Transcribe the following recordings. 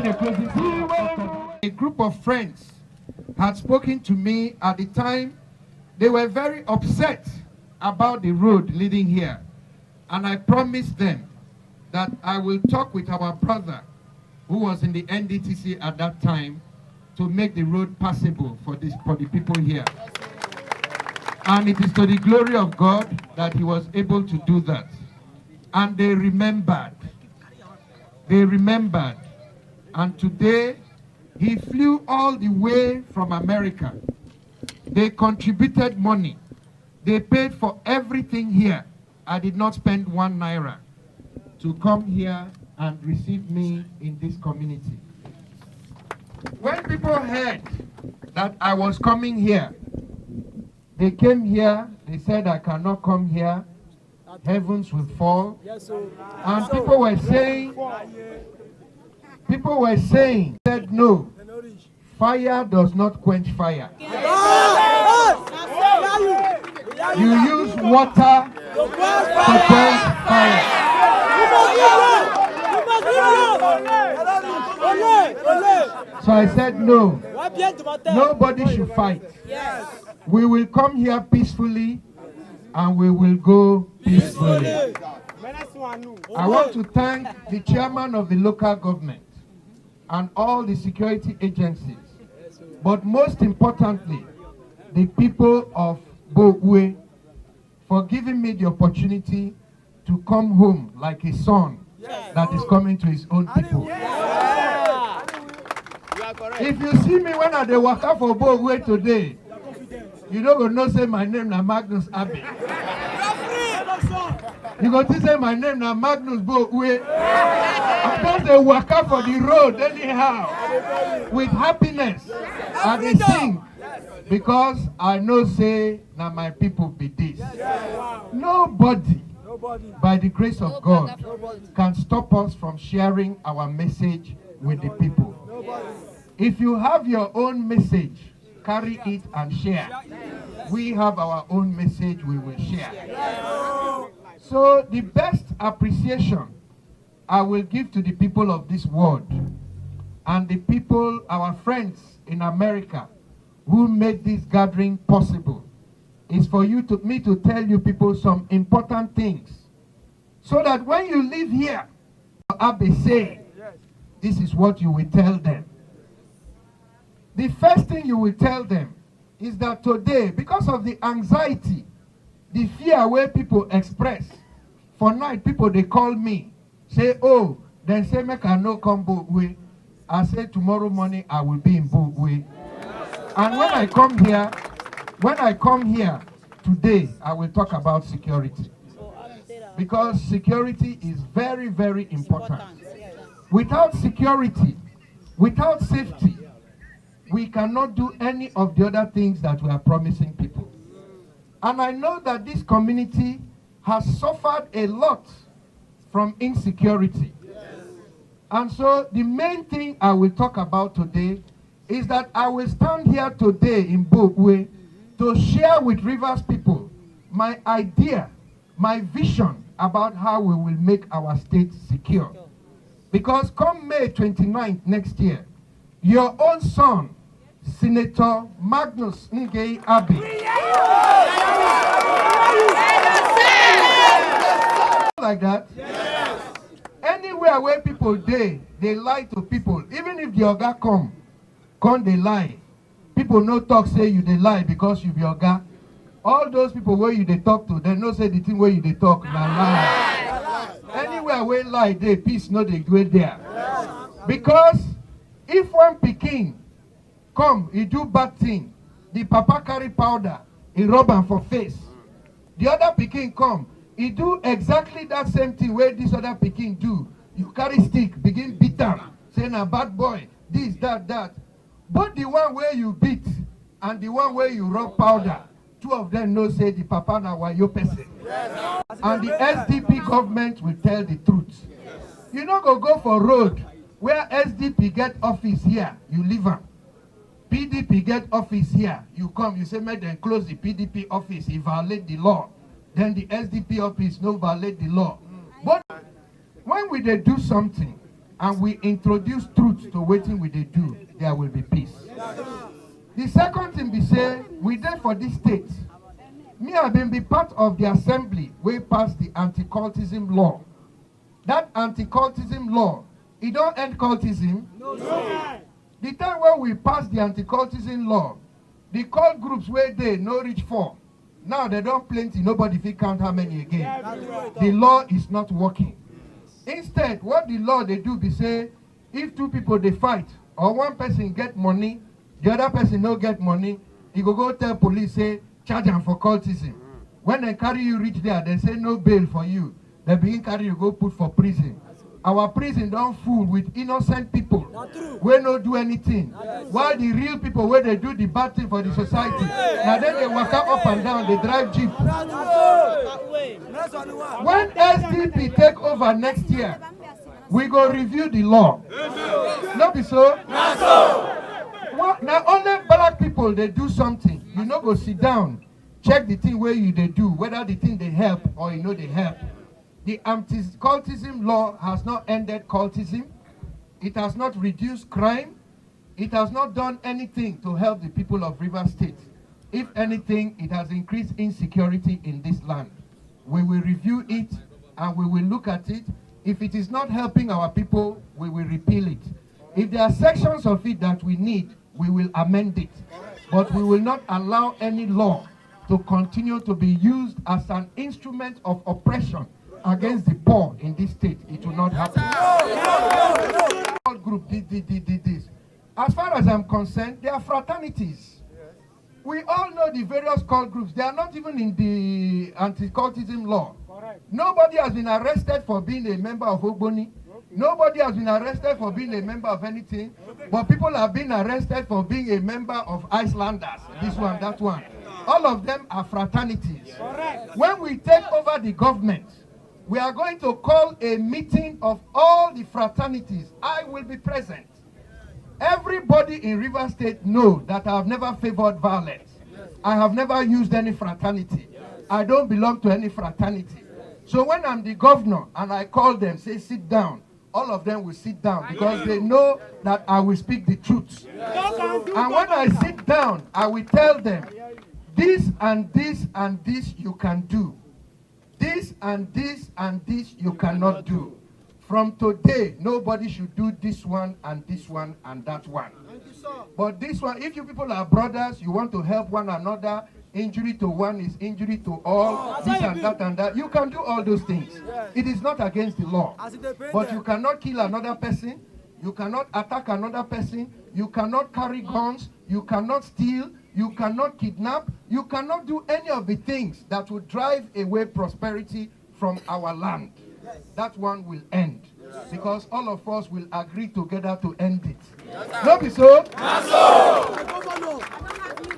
A group of friends had spoken to me at the time. They were very upset about the road leading here. And I promised them that I will talk with our brother who was in the NDTC at that time to make the road passable for the people here. And it is to the glory of God that he was able to do that. And they remembered. They remembered. And today, he flew all the way from America. They contributed money. They paid for everything here. I did not spend 1 naira to come here and receive me in this community. When people heard that I was coming here, they came here, they said I cannot come here, heavens will fall. And people were saying, said no, fire does not quench fire. You use water to quench fire. So I said no, nobody should fight. We will come here peacefully and we will go peacefully. I want to thank the chairman of the local government and all the security agencies, but most importantly, the people of Bogwe for giving me the opportunity to come home like a son that is coming to his own people. If you see me when I dey waka for Bogwe today, you don't go know say my name na Magnus Abe. You go to say my name na Magnus Bogwe. I just dey waka for the road anyhow with happiness and dey sing because I know say na my people be this. Nobody, by the grace of God, can stop us from sharing our message with the people. If you have your own message, carry it and share. We have our own message we will share. So the best appreciation I will give to the people of this world and the people, our friends in America, who made this gathering possible, is for me to tell you people some important things, so that when you leave here, Abe say, this is what you will tell them. The first thing you will tell them is that today, because of the anxiety, the fear where people express, for night people they call me, say, oh, then say make I no come Bogwe. I say tomorrow morning I will be in Bogwe. And when I come here today, I will talk about security. Because security is very, very important. Without security, without safety, we cannot do any of the other things that we are promising people. And I know that this community has suffered a lot from insecurity. And so the main thing I will talk about today is that I will stand here today in Bogwe to share with Rivers people my idea, my vision about how we will make our state secure. Because come May 29th next year, your own son, Senator Magnus Abe, like that. Yes. Anywhere where people they lie to people. Even if the oga come they lie. People no talk say you they lie because you be oga. All those people where you they talk to, they no say the thing where you they talk na lie. Anywhere where lie they peace no they go there. Because if one pikin come, he do bad thing, the papa carry powder, he rub am for face. The other pikin come, he do exactly that same thing where this other pikin do. You carry stick, begin beat am, say na bad boy, this, that. But the one where you beat and the one where you rub powder, two of them know say the papa na wayo person. And the SDP government will tell the truth. You no go for road where SDP get office here, you leave am. PDP get office here, you come, you say make them close the PDP office, he violate the law. Then the SDP office no violate the law. But when we they do something, and we introduce truth to wetin we dey do, there will be peace. The second thing be say, we dey for this state. Me, I been be part of the assembly wey pass the anti-cultism law. That anti-cultism law, it don't end cultism. No. The time when we pass the anti-cultism law, the cult groups where they no reach 4. Now they don't plenty, nobody fit count how many again. The law is not working. Instead, what the law they do be say, if 2 people they fight, or one person get money, the other person no get money, he go tell police, say, charge them for cultism. When they carry you reach there, they say no bail for you. They begin carry you go put for prison. Our prison don't full with innocent people where no do anything. While the real people where they do the bad thing for the society, now then they walk up and down, they drive jeep. When SDP take over next year, we go review the law. No be so? Well, now only black people they do something. You know, go sit down, check the thing where you they do, whether the thing they help or you know they help. The anti-cultism law has not ended cultism. It has not reduced crime. It has not done anything to help the people of Rivers State. If anything, it has increased insecurity in this land. We will review it and we will look at it. If it is not helping our people, we will repeal it. If there are sections of it that we need, we will amend it. But we will not allow any law to continue to be used as an instrument of oppression against the poor in this state. It will not happen. Group did this. As far as I'm concerned, they are fraternities. We all know the various cult groups. They are not even in the anti-cultism law. Nobody has been arrested for being a member of Ogboni. Nobody has been arrested for being a member of anything. But people have been arrested for being a member of Icelanders. This one, that one. All of them are fraternities. When we take over the government, we are going to call a meeting of all the fraternities. I will be present. Everybody in Rivers State know that I have never favored violence. I have never used any fraternity. I don't belong to any fraternity. So when I'm the governor and I call them, say sit down, all of them will sit down because they know that I will speak the truth. And when I sit down, I will tell them, this and this and this you can do. This and this and this you cannot do. From today, nobody should do this one and this one and that one. But this one, if you people are brothers, you want to help one another, injury to one is injury to all, this and that, you can do all those things. It is not against the law. But you cannot kill another person, you cannot attack another person, you cannot carry guns, you cannot steal, you cannot kidnap, you cannot do any of the things that would drive away prosperity from our land. That one will end. Because all of us will agree together to end it. Not be so?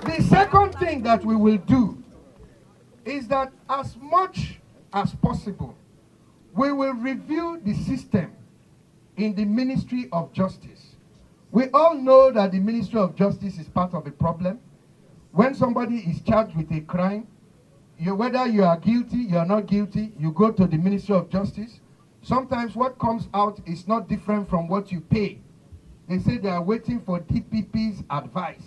The second thing that we will do is that as much as possible, we will review the system in the Ministry of Justice. We all know that the Ministry of Justice is part of the problem. When somebody is charged with a crime, whether you are guilty, you are not guilty, you go to the Ministry of Justice. Sometimes what comes out is not different from what you pay. They say they are waiting for DPP's advice.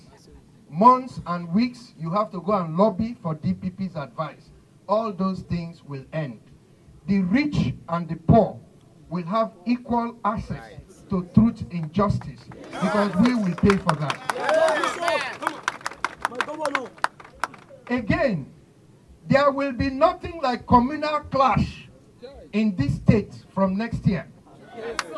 Months and weeks, you have to go and lobby for DPP's advice. All those things will end. The rich and the poor will have equal access to truth and justice because we will pay for that. Again, there will be nothing like communal clash in this state from next year.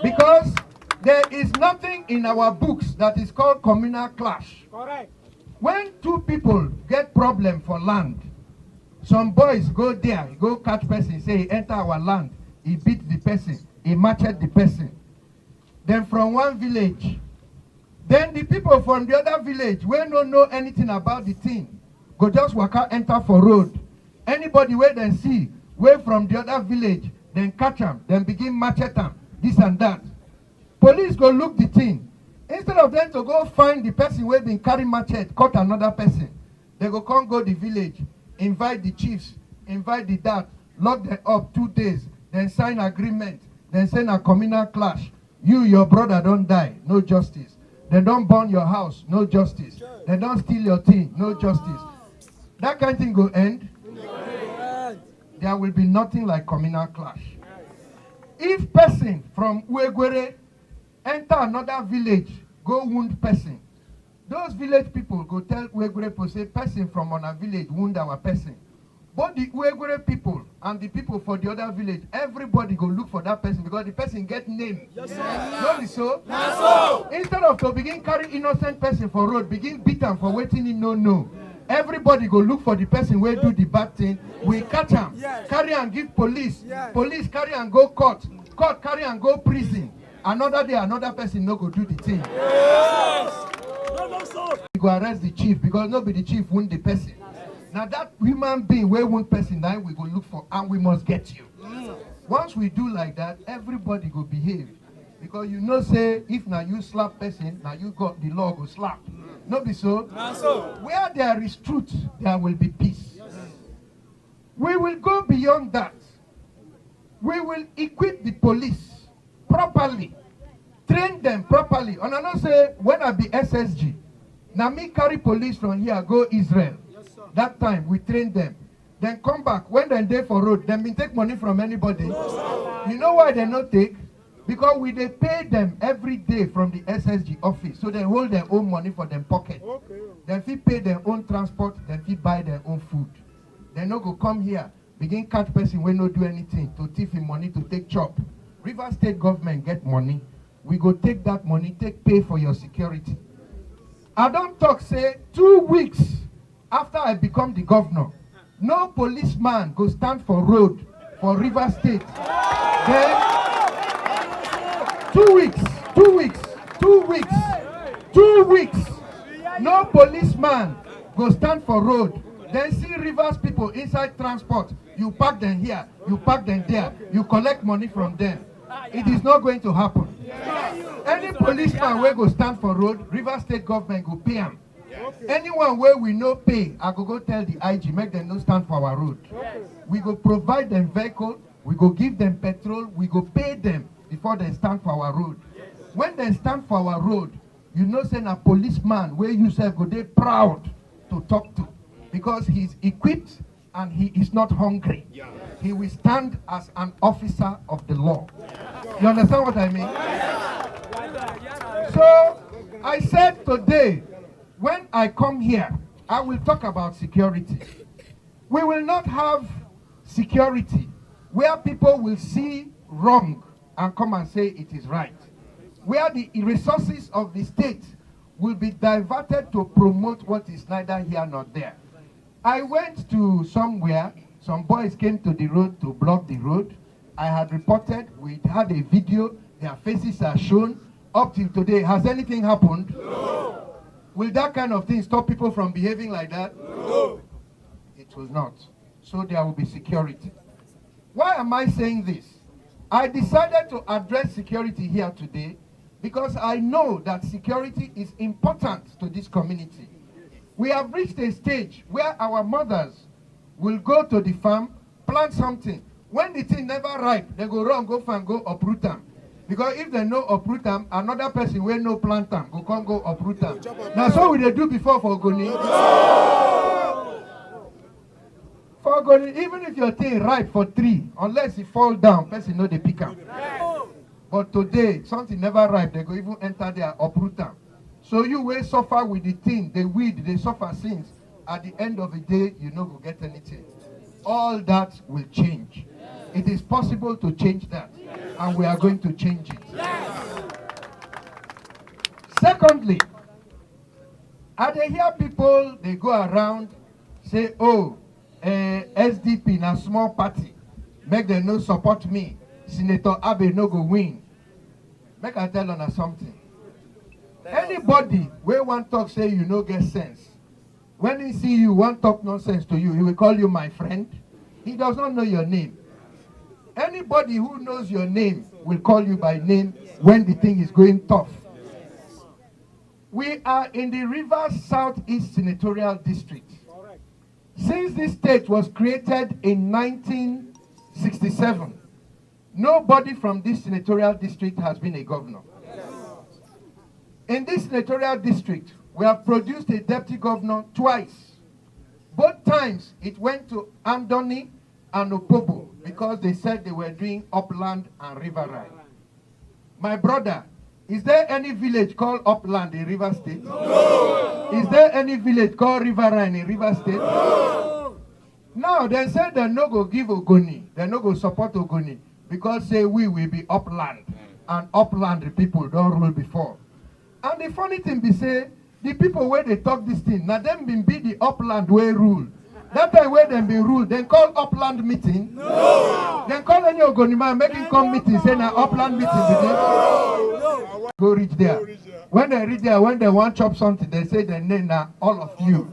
Because there is nothing in our books that is called communal clash. Correct. When 2 people get problem for land, some boys go there, go catch person, say he enter our land, he beat the person, he matched the person. Then from one village, then the people from the other village, wey no know anything about the thing, go just waka enter for road. Anybody where they see, way from the other village, then catch them, then begin machete them, this and that. Police go look the thing. Instead of them to go find the person where been carry machete, cut another person, they go come go the village, invite the chiefs, invite the dad, lock them up 2 days, then sign agreement, then send a communal clash. Your brother don't die, no justice. They don't burn your house, no justice. They don't steal your thing, no justice. That kind of thing will end. There will be nothing like communal clash. If person from Uegwere enter another village, go wound person, those village people go tell Uegwere people, say, person from our village wound our person. Both the Uegwere people and the people for the other village, everybody go look for that person because the person get name. Yes, sir. Not the so? Not so. Instead of to begin carry innocent person for road, begin beat them for waiting in no. Everybody go look for the person where do the bad thing. We catch him, carry and give police. Police carry and go court. Court carry and go prison. Another day, another person no go do the thing. Yes. We go arrest the chief because nobody the chief wound the person. Now that human being where one person die, we go look for and we must get you. Once we do like that, everybody go behave. Because you know say if now you slap person, now you got the law go slap. No be so? Not so. Where there is truth, there will be peace. Yes. We will go beyond that. We will equip the police properly, train them properly. And I know say when I be SSG, now me carry police from here go Israel. Yes, that time we train them. Then come back. When they dey for road, then we take money from anybody. No, you know why they not take? Because they pay them every day from the SSG office. So they hold their own money for their pocket. Okay. Then if pay their own transport, then if buy their own food. They no go come here, begin catch person when no do anything, to thief him money to take chop. River State government get money. We go take that money, pay for your security. I don't talk, say, 2 weeks after I become the governor, no policeman go stand for road for River State. Then 2 weeks, 2 weeks, 2 weeks, 2 weeks. No policeman go stand for road. Then see Rivers people inside transport. You park them here, you park them there. You collect money from them. It is not going to happen. Any policeman where go stand for road, River State government go pay him. Anyone where we no pay, I go tell the IG, make them no stand for our road. We go provide them vehicle, we go give them petrol, we go pay them before they stand for our road. When they stand for our road, you know saying a policeman where you say go they proud to talk to because he's equipped and he is not hungry. He will stand as an officer of the law. You understand what I mean? So I said today, when I come here, I will talk about security. We will not have security where people will see wrong and come and say it is right. Where the resources of the state will be diverted to promote what is neither here nor there. I went to somewhere, some boys came to the road to block the road. I had reported, we had a video, their faces are shown. Up till today, has anything happened? No. Will that kind of thing stop people from behaving like that? No. It will not. So there will be security. Why am I saying this? I decided to address security here today because I know that security is important to this community. We have reached a stage where our mothers will go to the farm, plant something. When the thing never ripe, they go run, go farm, go uproot them. Because if they know uproot them, another person will no plant them, go come go uproot them. That's what they do before for Ogoni. For Ogoni, even if your thing ripe for 3, unless it fall down, person know they pick up. But today, something never ripe, they go even enter there, uproot them. So you will suffer with the thing, the weed, they suffer since. At the end of the day, you no go get anything. All that will change. It is possible to change that. And we are going to change it. Secondly, I hear people, they go around, say, oh, SDP na small party. Make them no support me. Senator Abe no go win. Make I tell you something. Anybody where one talk say you no get sense. When he see you, one talk nonsense to you, he will call you my friend. He does not know your name. Anybody who knows your name will call you by name when the thing is going tough. We are in the Rivers Southeast Senatorial District. Since this state was created in 1967, Nobody from this senatorial district has been a governor. In this senatorial district, we have produced a deputy governor twice. Both times it went to Andoni and Opobo because they said they were doing upland and riverine. My brother, is there any village called upland in River State? No. Is there any village called riverine in River State? No. Now they said they no go give Ogoni, they no go support Ogoni because say we will be upland and upland the people don't rule before. And the funny thing be say, the people where they talk this thing, now them been be the upland way rule. That time where them be rule, they call upland meeting. No. They call any Ogoni man making come meeting, say now upland meeting. No. Go reach there. When they reach there, when they want chop something, they say the name now all of you.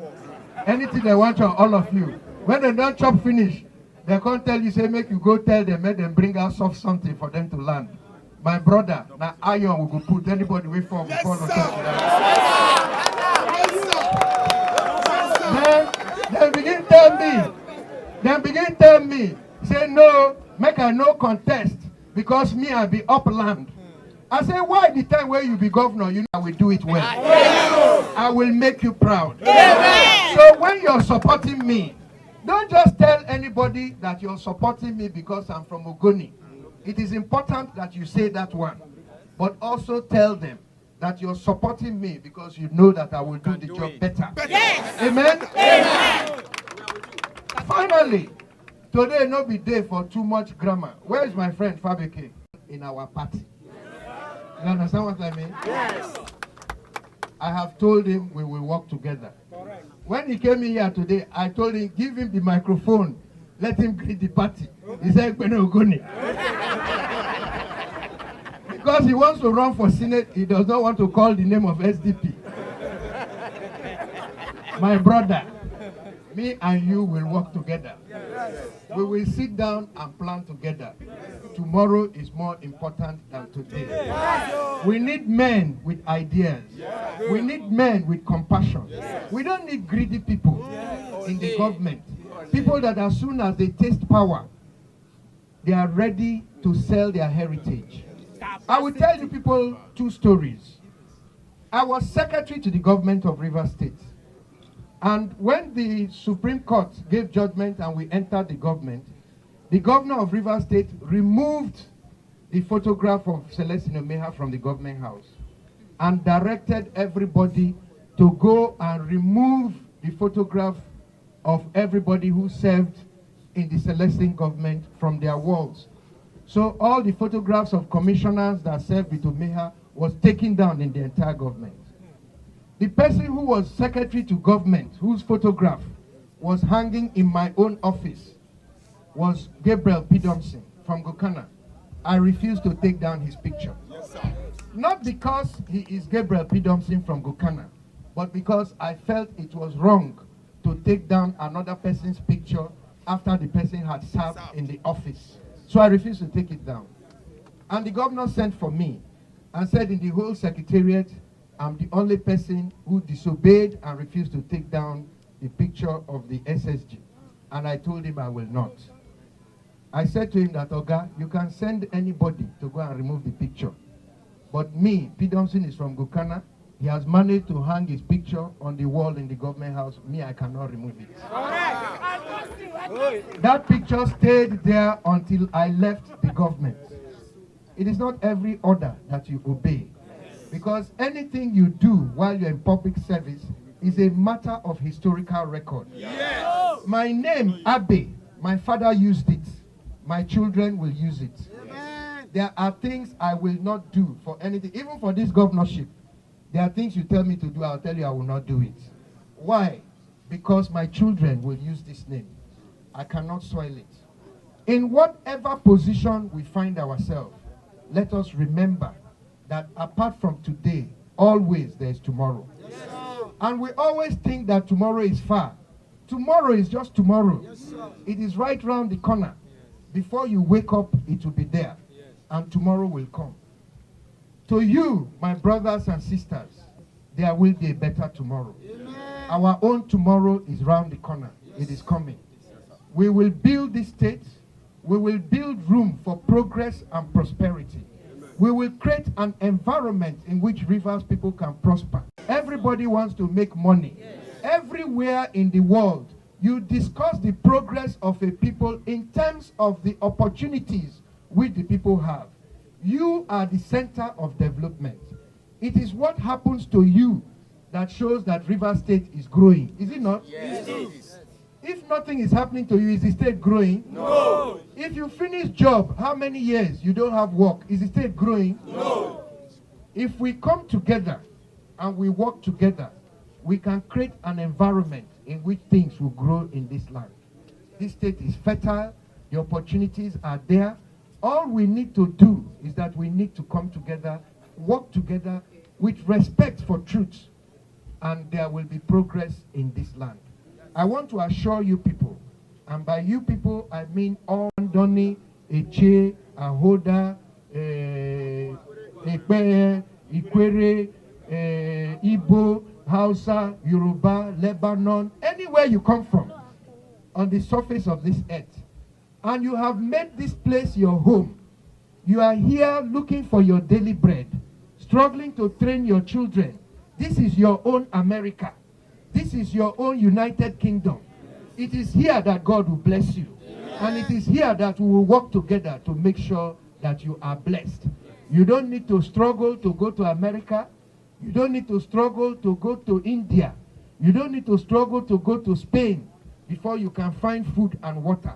Anything they want chop, all of you. When they don't chop finish, they can't tell you, say make you go tell them, make them bring out soft something for them to land. My brother, now iron will go put anybody way for before no Then begin tell me, say no, make a no contest because me I be upland. I say, why the time where you be governor, you know I will do it well. I will make you proud. So when you're supporting me, don't just tell anybody that you're supporting me because I'm from Ogoni. It is important that you say that one, but also tell them that you're supporting me because you know that I will do the job better. Yes. Amen? Amen. Finally, today no be day for too much grammar. Where is my friend Fabeke in our party? You understand what I mean? Yes. I have told him we will work together. Correct. When he came in here today, I told him, give him the microphone, let him greet the party. He said, because he wants to run for Senate, he does not want to call the name of SDP. My brother, me and you will work together. We will sit down and plan together. Tomorrow is more important than today. We need men with ideas. We need men with compassion. We don't need greedy people in the government. People that as soon as they taste power, they are ready to sell their heritage. I will tell you people two stories. I was secretary to the government of River State. And when the Supreme Court gave judgment and we entered the governor of River State removed the photograph of Celestine Omeha from the government house and directed everybody to go and remove the photograph of everybody who served in the Celestine government from their walls. So all the photographs of commissioners that served with Omeha was taken down in the entire government. The person who was secretary to government, whose photograph was hanging in my own office, was Gabriel Pidomson from Gokana. I refused to take down his picture. Yes, sir. Not because he is Gabriel Pidomson from Gokana, but because I felt it was wrong to take down another person's picture after the person had served in the office. So I refused to take it down. And the governor sent for me and said in the whole secretariat, I'm the only person who disobeyed and refused to take down the picture of the SSG. And I told him I will not. I said to him that, Oga, you can send anybody to go and remove the picture. But me, Pidomson is from Gokana. He has managed to hang his picture on the wall in the government house. Me, I cannot remove it. That picture stayed there until I left the government. It is not every order that you obey. Because anything you do while you're in public service is a matter of historical record. Yes. My name, Abe, my father used it. My children will use it. Amen. There are things I will not do for anything. Even for this governorship, there are things you tell me to do, I'll tell you I will not do it. Why? Because my children will use this name. I cannot soil it. In whatever position we find ourselves, let us remember that apart from today, always there is tomorrow. Yes, and we always think that tomorrow is far. Tomorrow is just tomorrow. Yes, it is right round the corner. Before you wake up, it will be there. Yes. And tomorrow will come. To you, my brothers and sisters, there will be a better tomorrow. Amen. Our own tomorrow is round the corner. Yes. It is coming. We will build this state. We will build room for progress and prosperity. We will create an environment in which Rivers people can prosper. Everybody wants to make money. Everywhere in the world, you discuss the progress of a people in terms of the opportunities which the people have. You are the center of development. It is what happens to you that shows that Rivers State is growing. Is it not? Yes, it is. If nothing is happening to you, is the state growing? No. If you finish job, how many years you don't have work? Is the state growing? No. If we come together and we work together, we can create an environment in which things will grow in this land. This state is fertile. The opportunities are there. All we need to do is that we need to come together, work together with respect for truth, and there will be progress in this land. I want to assure you people, and by you people, I mean all Doni, Eche, Ahoda, Ekpeye, Ikwere, Igbo, Hausa, Yoruba, Lebanon, anywhere you come from on the surface of this earth, and you have made this place your home. You are here looking for your daily bread, struggling to train your children. This is your own America. This is your own United Kingdom. It is here that God will bless you. And it is here that we will work together to make sure that you are blessed. You don't need to struggle to go to America. You don't need to struggle to go to India. You don't need to struggle to go to Spain before you can find food and water.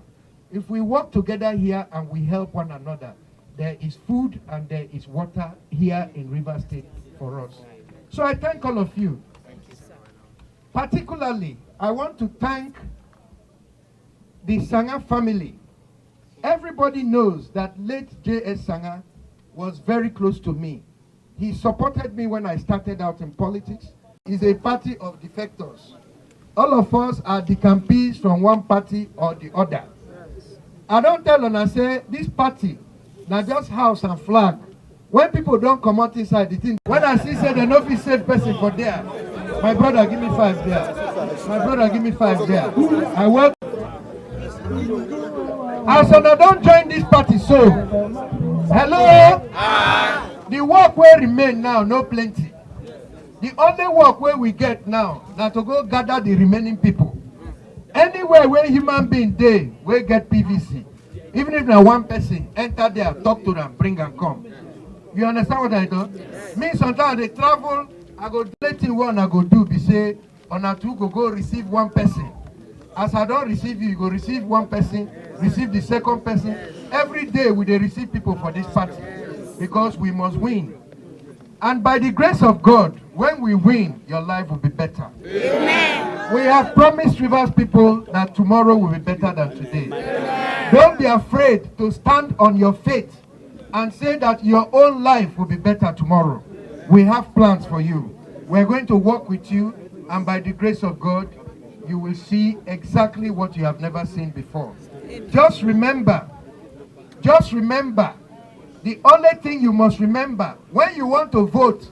If we work together here and we help one another, there is food and there is water here in Rivers State for us. So I thank all of you. Particularly, I want to thank the Sanga family. Everybody knows that late J.S. Sanga was very close to me. He supported me when I started out in politics. He's a party of defectors. All of us are decampees from one party or the other. I don't tell them, I say, this party, now just house and flag. When people don't come out inside the thing, when I see say they no be safe person for there, my brother give me 5 there. My brother give me 5 there. I work. As I don't join this party, so hello. The work will remain now, no plenty. The only work where we get now, now to go gather the remaining people. Anywhere where human being dey, we get PVC. Even if now one person enter there, talk to them, bring and come. You understand what I do? Me sometimes they travel, I go let you one, I go do, be say, on a two go receive one person. As I don't receive you, you go receive one person, receive the second person. Every day we dey receive people for this party because we must win. And by the grace of God, when we win, your life will be better. Amen. We have promised Rivers people that tomorrow will be better than today. Amen. Don't be afraid to stand on your faith and say that your own life will be better tomorrow. We have plans for you. We're going to work with you, and by the grace of God, you will see exactly what you have never seen before. Just remember, the only thing you must remember, when you want to vote,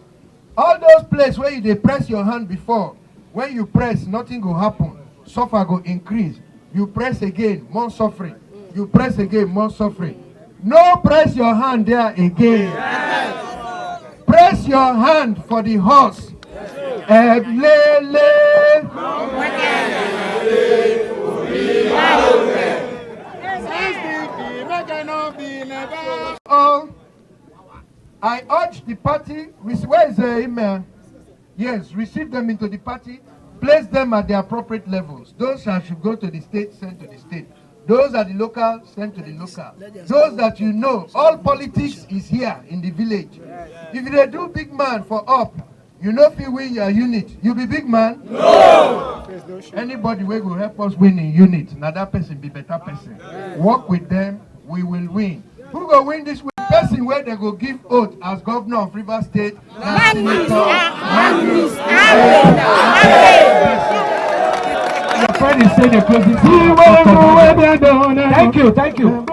all those places where you press your hand before, when you press, nothing will happen. Suffer will increase. You press again, more suffering. You press again, more suffering. No press your hand there again. Yes. Press your hand for the horse. I urge the party, where is the email? Yes, receive them into the party, place them at the appropriate levels. Those that should go to the state, send to the state. Those at the local, send to the local. Those that you know, all politics is here in the village. If they do big man for up, you know if you win your unit, you be big man? No! Anybody will help us win in unit, now that person be better person. Work with them, we will win. Who go win this person where they go give oath as governor of Rivers State? Magnus Abe. Your friend is saying the closing. Thank you.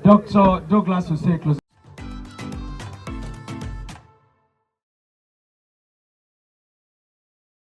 Dr. Douglas will say closing.